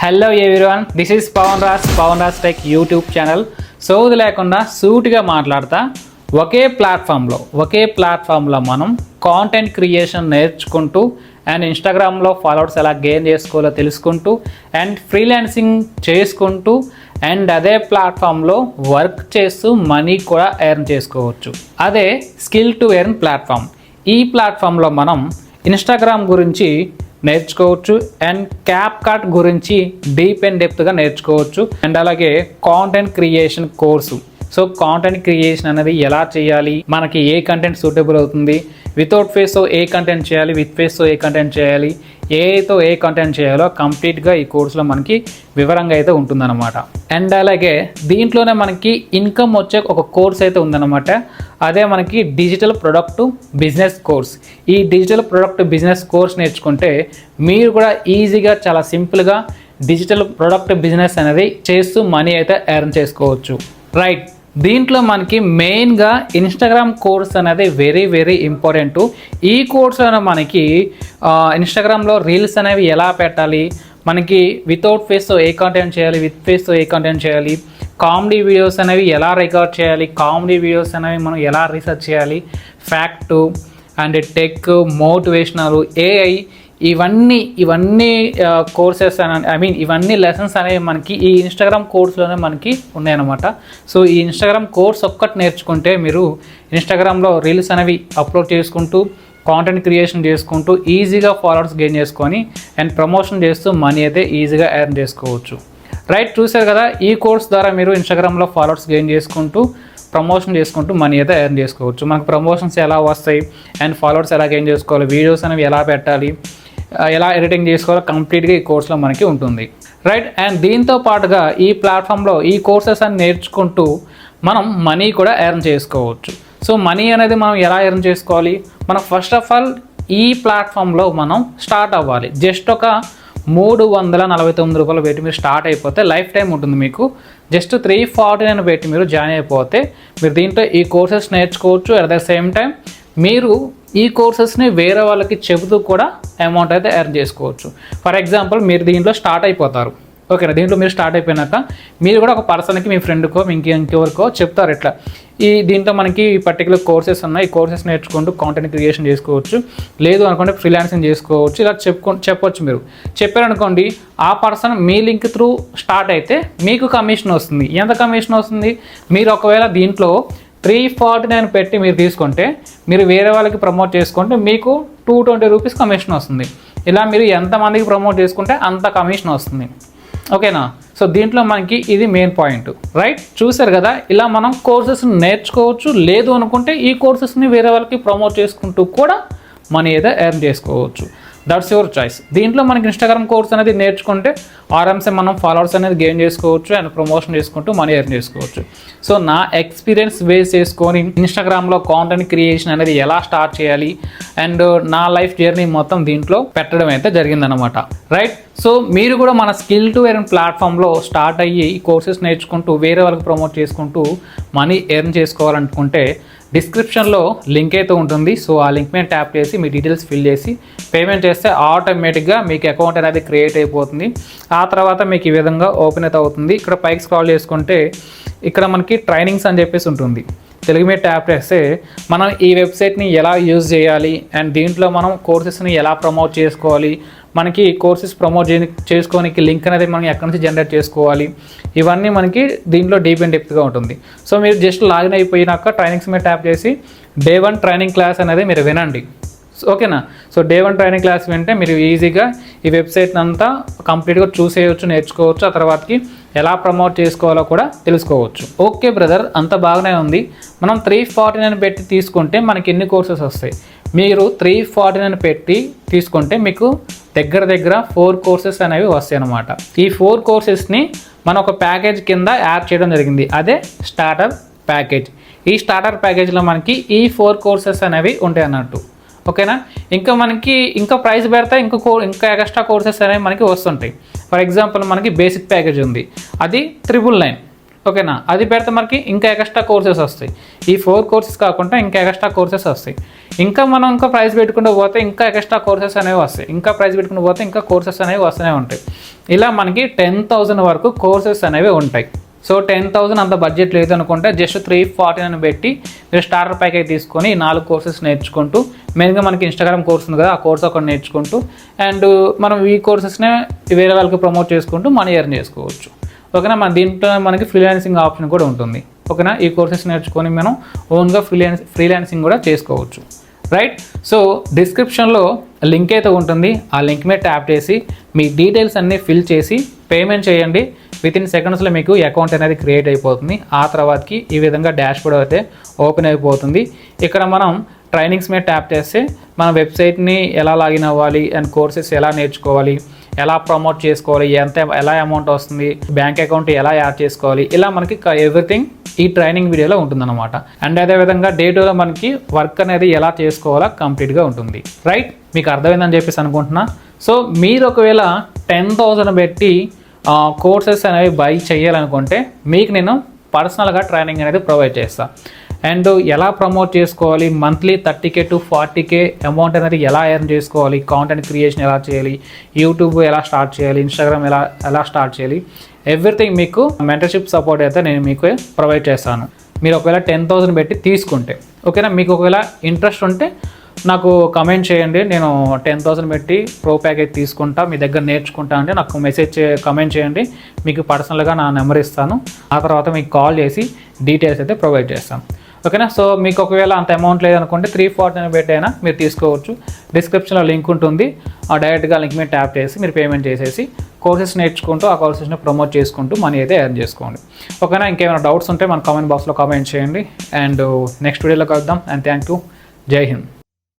Hello everyone, this is Pavan Raj tech YouTube channel. సోది లేకుండా సూటిగా మాట్లాడతా ఒకే ప్లాట్ఫామ్లో మనం కాంటెంట్ క్రియేషన్ నేర్చుకుంటూ అండ్ ఇన్స్టాగ్రామ్లో ఫాలోవర్స్ ఎలా గెయిన్ చేసుకోవాలో తెలుసుకుంటూ అండ్ ఫ్రీలాన్సింగ్ చేసుకుంటూ అండ్ అదే ప్లాట్ఫామ్లో వర్క్ చేస్తూ మనీ కూడా ఎర్న్ చేసుకోవచ్చు. అదే స్కిల్ టు ఎర్న్ ప్లాట్ఫామ్. ఈ ప్లాట్ఫామ్లో మనం ఇన్స్టాగ్రామ్ గురించి నేర్చుకోవచ్చు అండ్ క్యాప్కట్ గురించి డీప్ అండ్ డెప్త్గా నేర్చుకోవచ్చు అండ్ అలాగే content creation course. So content creation అనేది ఎలా చేయాలి, మనకి ఏ కంటెంట్ సూటబుల్ అవుతుంది, వితౌట్ ఫేస్తో ఏ కంటెంట్ చేయాలి, విత్ ఫేస్తో ఏ కంటెంట్ చేయాలి, ఏతో ఏ కంటెంట్ చేయాలో కంప్లీట్గా ఈ కోర్సులో మనకి వివరంగా అయితే ఉంటుందన్నమాట. అండ్ అలాగే దీంట్లోనే మనకి ఇన్కమ్ వచ్చే ఒక కోర్స్ అయితే ఉందన్నమాట. అదే మనకి డిజిటల్ ప్రొడక్ట్ బిజినెస్ కోర్స్. ఈ డిజిటల్ ప్రొడక్ట్ బిజినెస్ కోర్స్ నేర్చుకుంటే మీరు కూడా ఈజీగా చాలా సింపుల్గా డిజిటల్ ప్రొడక్ట్ బిజినెస్ అనేది చేస్తూ మనీ అయితే ఎర్న్ చేసుకోవచ్చు. రైట్, దీంట్లో మనకి మెయిన్గా ఇన్స్టాగ్రామ్ కోర్స్ అనేది వెరీ ఇంపార్టెంట్. ఈ కోర్సులో మనకి ఇన్స్టాగ్రామ్లో రీల్స్ అనేవి ఎలా పెట్టాలి, మనకి వితౌట్ ఫేస్తో ఏ కంటెంట్ చేయాలి, విత్ ఫేస్తో ఏ కంటెంట్ చేయాలి, కామెడీ వీడియోస్ అనేవి ఎలా రికార్డ్ చేయాలి, కామెడీ వీడియోస్ అనేవి మనం ఎలా రీసెర్చ్ చేయాలి, fact and tech, motivational, AI, ఇవన్నీ కోర్సెస్ ఇవన్నీ లెసన్స్ అనేవి మనకి ఈ ఇన్స్టాగ్రామ్ కోర్స్లోనే మనకి ఉన్నాయన్నమాట. సో ఈ ఇన్స్టాగ్రామ్ కోర్స్ ఒక్కటి నేర్చుకుంటే మీరు ఇన్స్టాగ్రామ్లో రీల్స్ అనేవి అప్లోడ్ చేసుకుంటూ కాంటెంట్ క్రియేషన్ చేసుకుంటూ ఈజీగా ఫాలోవర్స్ గెయిన్ చేసుకొని అండ్ ప్రమోషన్ చేస్తూ మనీ అయితే ఈజీగా ఎర్న్ చేసుకోవచ్చు. రైట్, చూసారు కదా, ఈ కోర్స్ ద్వారా మీరు ఇన్స్టాగ్రామ్లో ఫాలోవర్స్ గెయిన్ చేసుకుంటూ ప్రమోషన్ చేసుకుంటూ మనీ అయితే ఎర్న్ చేసుకోవచ్చు. మనకు ప్రమోషన్స్ ఎలా వస్తాయి అండ్ ఫాలోవర్స్ ఎలా గెయిన్ చేసుకోవాలి, వీడియోస్ అనేవి ఎలా పెట్టాలి, ఎలా ఎడిటింగ్ చేసుకోవాలో కంప్లీట్గా ఈ కోర్సులో మనకి ఉంటుంది. రైట్, అండ్ దీంతో పాటుగా ఈ ప్లాట్ఫామ్లో ఈ కోర్సెస్ అని నేర్చుకుంటూ మనం మనీ కూడా ఎర్న్ చేసుకోవచ్చు. సో మనీ అనేది మనం ఎలా ఎర్న్ చేసుకోవాలి, మనం ఫస్ట్ ఆఫ్ ఆల్ ఈ ప్లాట్ఫామ్లో మనం స్టార్ట్ అవ్వాలి. జస్ట్ ఒక 349 రూపాయలు పెట్టి మీరు స్టార్ట్ అయిపోతే లైఫ్ టైం ఉంటుంది. మీకు జస్ట్ 349 పెట్టి మీరు జాయిన్ అయిపోతే మీరు దీంట్లో ఈ కోర్సెస్ నేర్చుకోవచ్చు. అట్ ద సేమ్ టైం మీరు ఈ కోర్సెస్ని వేరే వాళ్ళకి చెబుతూ కూడా అమౌంట్ అయితే ఎర్న్ చేసుకోవచ్చు. ఫర్ ఎగ్జాంపుల్ మీరు దీంట్లో స్టార్ట్ అయిపోతారు, ఓకేనా. దీంట్లో మీరు స్టార్ట్ అయిపోయినాక మీరు కూడా ఒక పర్సన్కి, మీ ఫ్రెండ్కో ఇంకెవరికో చెప్తారు, ఇట్లా దీంట్లో మనకి ఈ పర్టికులర్ కోర్సెస్ ఉన్నాయి, ఈ కోర్సెస్ నేర్చుకుంటూ కాంటెంట్ క్రియేషన్ చేసుకోవచ్చు, లేదు అనుకుంటే ఫ్రీలాన్సింగ్ చేసుకోవచ్చు, ఇలా చెప్పొచ్చు. మీరు చెప్పారనుకోండి, ఆ పర్సన్ మీ లింక్ త్రూ స్టార్ట్ అయితే మీకు కమిషన్ వస్తుంది. ఎంత కమిషన్ వస్తుంది, మీరు ఒకవేళ దీంట్లో 349 పెట్టి మీరు తీసుకుంటే, మీరు వేరే వాళ్ళకి ప్రమోట్ చేసుకుంటే మీకు 220 రూపీస్ కమిషన్ వస్తుంది. ఇలా మీరు ఎంతమందికి ప్రమోట్ చేసుకుంటే అంత కమిషన్ వస్తుంది, ఓకేనా. సో దీంట్లో మనకి ఇది మెయిన్ పాయింట్. రైట్, చూసారు కదా, ఇలా మనం కోర్సెస్ నేర్చుకోవచ్చు. లేదు అనుకుంటే ఈ కోర్సెస్ని వేరే వాళ్ళకి ప్రమోట్ చేసుకుంటూ కూడా మనీ అయితే ఎర్న్ చేసుకోవచ్చు. That's your choice. దీంట్లో మనకి ఇన్స్టాగ్రామ్ కోర్స్ అనేది నేర్చుకుంటే ఆరామ్సే మనం ఫాలోవర్స్ అనేది గెయిన్ చేసుకోవచ్చు అండ్ ప్రమోషన్ చేసుకుంటూ మనీ ఎర్న్ చేసుకోవచ్చు. సో నా ఎక్స్పీరియన్స్ బేస్ చేసుకొని ఇన్స్టాగ్రామ్లో కాంటెంట్ క్రియేషన్ అనేది ఎలా స్టార్ట్ చేయాలి అండ్ నా లైఫ్ జర్నీ మొత్తం దీంట్లో పెట్టడం అయితే జరిగిందనమాట. రైట్, సో మీరు కూడా మన స్కిల్ టు ఎర్న్ ప్లాట్ఫామ్లో స్టార్ట్ అయ్యి ఈ కోర్సెస్ నేర్చుకుంటూ వేరే వాళ్ళకి ప్రమోట్ చేసుకుంటూ మనీ ఎర్న్ చేసుకోవాలనుకుంటే డిస్క్రిప్షన్లో లింక్ అయితే ఉంటుంది. సో ఆ లింక్ మీద ట్యాప్ చేసి మీ డీటెయిల్స్ ఫిల్ చేసి పేమెంట్ చేస్తే ఆటోమేటిక్గా మీకు అకౌంట్ అనేది క్రియేట్ అయిపోతుంది. ఆ తర్వాత మీకు ఈ విధంగా ఓపెన్ అయితే అవుతుంది. ఇక్కడ పైకి స్క్రాల్ చేసుకుంటే ఇక్కడ మనకి ట్రైనింగ్స్ అని చెప్పేసి ఉంటుంది. తెలుగు మీద ట్యాప్ చేస్తే మనం ఈ వెబ్సైట్ని ఎలా యూజ్ చేయాలి అండ్ దీంట్లో మనం కోర్సెస్ని ఎలా ప్రమోట్ చేసుకోవాలి, మనకి కోర్సెస్ ప్రమోట్ చేసుకోనికి లింక్ అనేది మనం ఎక్కడి నుంచి జనరేట్ చేసుకోవాలి, ఇవన్నీ మనకి దీంట్లో డీప్ అండ్ డెప్త్గా ఉంటుంది. సో మీరు జస్ట్ లాగిన్ అయిపోయినాక ట్రైనింగ్స్ మీద ట్యాప్ చేసి Day 1 ట్రైనింగ్ క్లాస్ అనేది మీరు వినండి, ఓకేనా. సో Day 1 ట్రైనింగ్ క్లాస్ వింటే మీరు ఈజీగా ఈ వెబ్సైట్ని అంతా కంప్లీట్గా చూసేయచ్చు, నేర్చుకోవచ్చు. ఆ తర్వాతకి ఎలా ప్రమోట్ చేసుకోవాలో కూడా తెలుసుకోవచ్చు. ఓకే బ్రదర్, అంత బాగానే ఉంది. మనం 349 పెట్టి తీసుకుంటే మనకి ఎన్ని కోర్సెస్ వస్తాయి, మీరు 349 పెట్టి తీసుకుంటే మీకు దగ్గర 4 కోర్సెస్ అనేవి వస్తాయి అన్నమాట. ఈ 4 కోర్సెస్ని మనం ఒక ప్యాకేజ్ కింద యాడ్ చేయడం జరిగింది, అదే స్టార్టర్ ప్యాకేజ్. ఈ స్టార్టర్ ప్యాకేజ్లో మనకి ఈ 4 కోర్సెస్ అనేవి ఉంటాయి అన్నట్టు, ఓకేనా. ఇంకా ప్రైస్ పెడితే ఇంకా ఎక్స్ట్రా కోర్సెస్ అనేవి మనకి వస్తుంటాయి. ఫర్ ఎగ్జాంపుల్ మనకి బేసిక్ ప్యాకేజ్ ఉంది, అది 999. ఓకేనా. అది పెడితే మనకి ఇంకా ఎక్స్ట్రా కోర్సెస్ వస్తాయి. ఈ 4 కోర్సెస్ కాకుండా ఇంకా ఎక్స్ట్రా కోర్సెస్ వస్తాయి. ఇంకా మనం ఇంకా ప్రైస్ పెట్టుకుంటూ పోతే ఇంకా ఎక్స్ట్రా కోర్సెస్ అనేవి వస్తాయి. ఇంకా ప్రైస్ పెట్టుకుంటూ పోతే ఇంకా కోర్సెస్ అనేవి వస్తూనే ఉంటాయి. ఇలా మనకి 10,000 వరకు కోర్సెస్ అనేవి ఉంటాయి. సో 10,000 అంత బడ్జెట్ లేదు అనుకుంటే జస్ట్ 349 పెట్టి మీరు స్టార్టర్ ప్యాకేజ్ తీసుకొని 4 కోర్సెస్ నేర్చుకుంటూ, మెయిన్గా మనకి ఇన్స్టాగ్రామ్ కోర్స్ ఉంది కదా, ఆ కోర్స్ ఒకటి నేర్చుకుంటూ అండ్ మనం ఈ కోర్సెస్నే వేరే వాళ్ళకి ప్రమోట్ చేసుకుంటూ మనీ ఎర్న్ చేసుకోవచ్చు. ఓకేనా. మన దీంట్లో మనకి ఫ్రీలాన్సింగ్ ఆప్షన్ కూడా ఉంటుంది. ఓకేనా. ఈ కోర్సెస్ నేర్చుకొని మనం ఓన్గా ఫ్రీలాన్సింగ్ కూడా చేసుకోవచ్చు. రైట్. సో డిస్క్రిప్షన్లో లింక్ అయితే ఉంటుంది. ఆ లింక్ మీద ట్యాప్ చేసి మీ డీటెయిల్స్ అన్నీ ఫిల్ చేసి పేమెంట్ చేయండి. వితిన్ సెకండ్స్లో మీకు అకౌంట్ అనేది క్రియేట్ అయిపోతుంది. ఆ తర్వాతకి ఈ విధంగా డాష్బోర్డ్ అయితే ఓపెన్ అయిపోతుంది. ఇక్కడ మనం ట్రైనింగ్స్ మీద ట్యాప్ చేస్తే మన వెబ్సైట్ని ఎలా లాగిన్ అవ్వాలి అండ్ కోర్సెస్ ఎలా నేర్చుకోవాలి, ఎలా ప్రమోట్ చేసుకోవాలి, ఎలా అమౌంట్ వస్తుంది, బ్యాంక్ అకౌంట్ ఎలా యాడ్ చేసుకోవాలి, ఇలా మనకి ఎవ్రీథింగ్ ఈ ట్రైనింగ్ వీడియోలో ఉంటుందన్నమాట. అండ్ అదేవిధంగా డే టూలో మనకి వర్క్ అనేది ఎలా చేసుకోవాలో కంప్లీట్గా ఉంటుంది. రైట్. మీకు అర్థమైందని చెప్పేసి అనుకుంటున్నా. సో మీరు ఒకవేళ 10,000 పెట్టి కోర్సెస్ అనేవి బై చేయాలనుకుంటే మీకు నేను పర్సనల్గా ట్రైనింగ్ అనేది ప్రొవైడ్ చేస్తాను. అండ్ ఎలా ప్రమోట్ చేసుకోవాలి, monthly 30K to 40K amount అనేది ఎలా ఎర్న్ చేసుకోవాలి, కాంటెంట్ క్రియేషన్ ఎలా చేయాలి, యూట్యూబ్ ఎలా స్టార్ట్ చేయాలి, ఇన్స్టాగ్రామ్ ఎలా స్టార్ట్ చేయాలి, ఎవ్రీథింగ్ మీకు మెంటర్షిప్ సపోర్ట్ అయితే నేను మీకు ప్రొవైడ్ చేస్తాను. మీరు ఒకవేళ 10,000 పెట్టి తీసుకుంటే. ఓకేనా. మీకు ఒకవేళ ఇంట్రెస్ట్ ఉంటే నాకు కమెంట్ చేయండి. నేను 10,000 పెట్టి ప్రో ప్యాకేజ్ తీసుకుంటా, మీ దగ్గర నేర్చుకుంటా అంటే నాకు కమెంట్ చేయండి. మీకు పర్సనల్గా నా నెంబర్ ఇస్తాను. ఆ తర్వాత మీకు కాల్ చేసి డీటెయిల్స్ అయితే ప్రొవైడ్ చేస్తాను. ఓకేనా. సో మీకు ఒకవేళ అంత అమౌంట్ లేదనుకుంటే 349 పెట్టి అయినా మీరు తీసుకోవచ్చు. డిస్క్రిప్షన్లో లింక్ ఉంటుంది. డైరెక్ట్గా లింక్ మీద ట్యాప్ చేసి మీరు పేమెంట్ చేసేసి కోర్సెస్ నేర్చుకుంటూ ఆ కోర్సెస్ని ప్రమోట్ చేసుకుంటూ మనీ అయితే ఎర్న్ చేసుకోండి. ఓకేనా. ఇంకేమైనా డౌట్స్ ఉంటే మన కామెంట్ బాక్స్లో కామెంట్ చేయండి. అండ్ నెక్స్ట్ వీడియోలో కలుద్దాం. And thank you. జై హింద్.